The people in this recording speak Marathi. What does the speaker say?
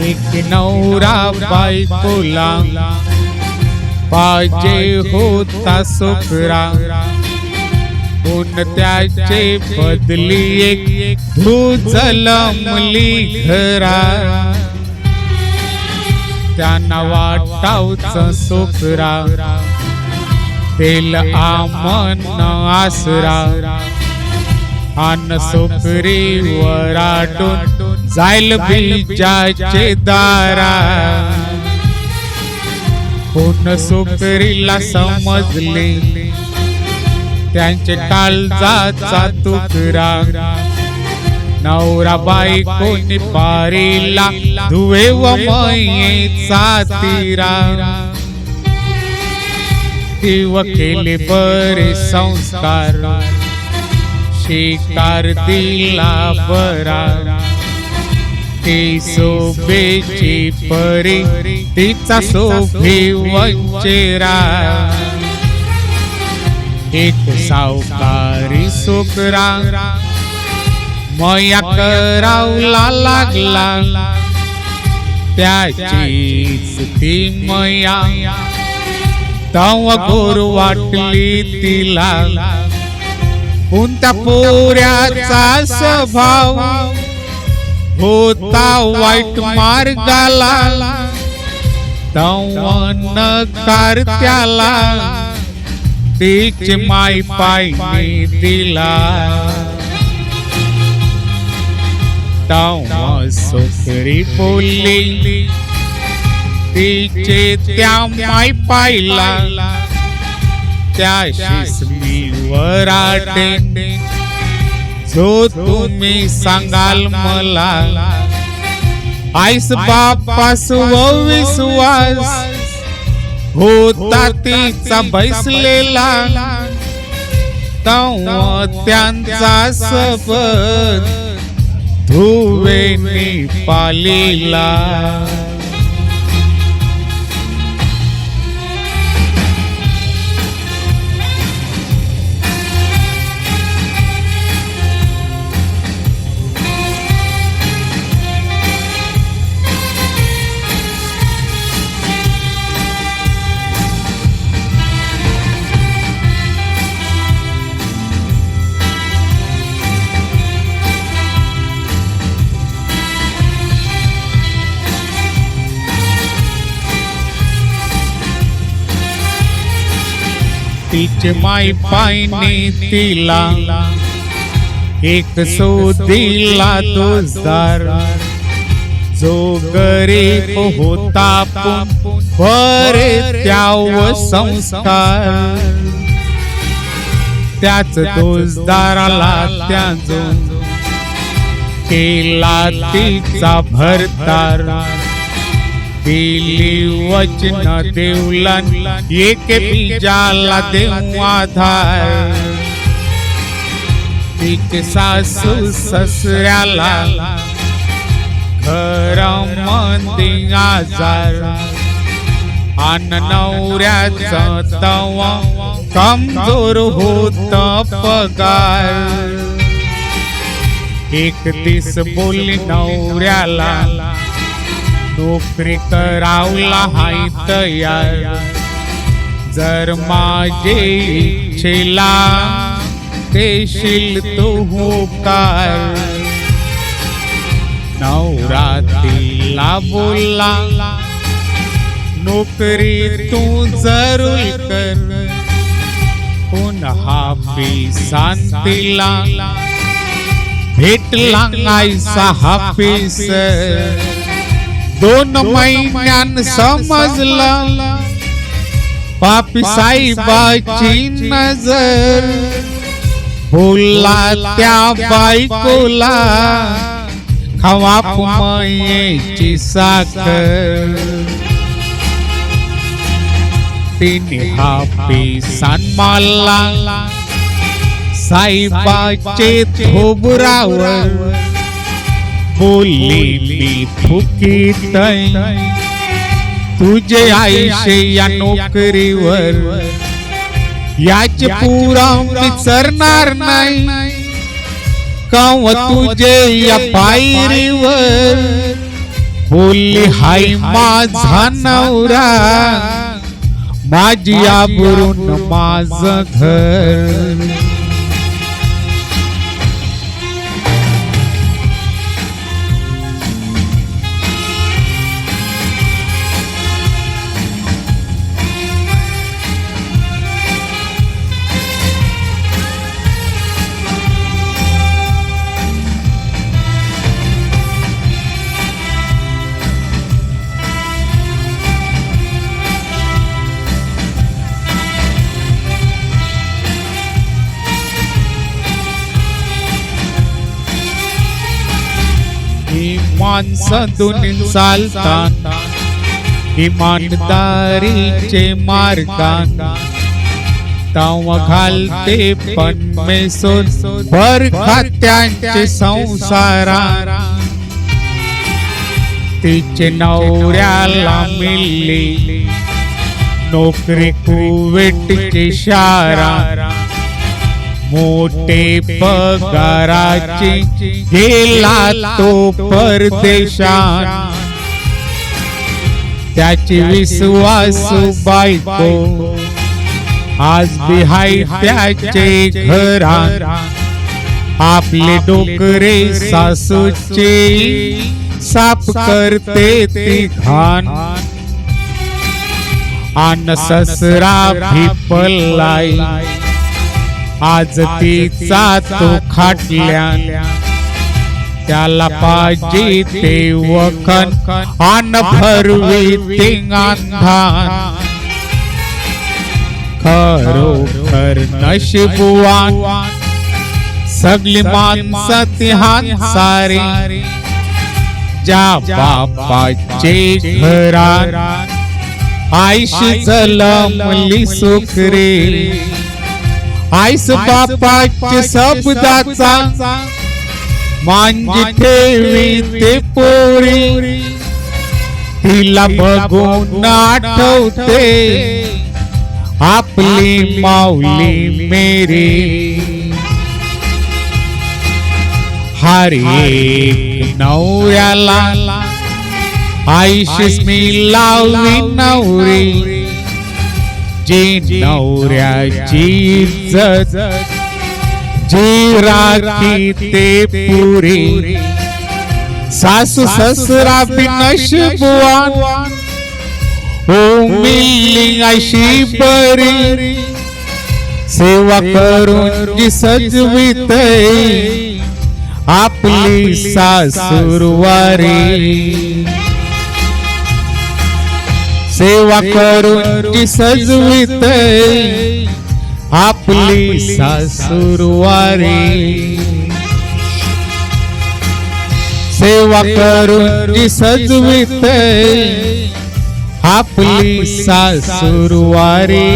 एक नवरा बायकोला पाहिजे होता सुखरा, त्याचे बदली एक धू जलमली घरा. त्यांना वाटावचं सुखरा, तेल आमन आसरा. अन सुखरीवर आटून जाईल बीजाचे दारा. पूर्ण सुखरीला समजले त्यांचे काळजाचा तुकडा. नवरा बायकोनी पारीला धुवे व मयेचा तिरा. देव केले बरे संस्कार, शिकार दिला बरा. ती शोभेची परी, तिचा शोभे वंचेरा. एक सावकारी सुखरा मया करावला लागला. त्याचीच ती मया तव गोर वाटली तिला. कोणत्या पोऱ्याचा स्वभाव होता वाईट मार्गाला. तव नकार त्याला तिचे माय पायने दिला. तव सुखरी बोलली तिचे त्या माय पायला. त्याशीच मी वराटेन जो तुम्ही सांगाल मला. आईस बापास व विश्वास होता तिचा बैसलेला. तव त्यांचा सबद धुवेनी पालीला. तिचे माय पायने तिला एक शोधिला दोस्तार. जो गरीब होता बरे त्याव संस्कार. त्याच दोस्ताराला त्याजून केला तिचा भरतार. दिली वचन देवलन एक बीजाला देऊ आधार. तिचे सासू ससऱ्याला घर मंदी आजार. अन नवऱ्याचं तव कमजोर होत पगार. एक दिस बोली नवऱ्याला नोकरी करावला हाय तयार. जर माझे इच्छेला देशील तू होकार. नवरा तिला बोलला नोकरी तू जरूर कर. पुन्हा पिसांतीला भेटला आईचा हापीस. 2 महिन्यान समजला पापी साईबाची नजर. बोलला त्या बायकोला खावा मयेची साखर. तिने हापी सन्मानला साईबाचे थोबरावर. बोलली मी फुकीत तुझे आईशे या नोकरीवर. याचे पुरा विसरणार नाही कव तुझे या पायरीवर. बोलली हाय माझा नवरा, माझी आबरून माझं घर. माणसं दुनीत चालतात इमानदारीचे मार्गात, ताव घालते पण मेसून भर खात्यांचे संसारात. तिचे नवऱ्याला मिळली नोकरी कुवेटची शारा, मोठे पगाराची गेला तो परदेशात. त्याची विश्वासू बायको आज बी हाय त्याचे घरात, आपले डोकरे सासूचे साफ करते ती घाण. आन ससरा भी पल्लाय आज तिचा तो खाटल्या, त्याला पाहिजे ते वखन आन भरवी तिंगांधान. खरोखर नशीबवान सगळी माणसं तिहान सारी, ज्या बापाचे घरात आईश जलमली सुखरी. आईस बापाच्या शब्दाचा मांजी ठेवी ते पोरी, तिला बघून आठवते आपली माऊली मेरी. हर एक नवऱ्याला आईशीच मी लावली नवरी, जी नवऱ्याची इज्जत जी राखी ते पुरी. सासू ससरा बी नशीबवान ओ मिळली अशी बरी, सेवा करून जी सजविते आपली सासूरवारी. सेवा करून जी सजविते आपली सासूरवारी. सेवा करून जी सजविते आपली सासूरवारी.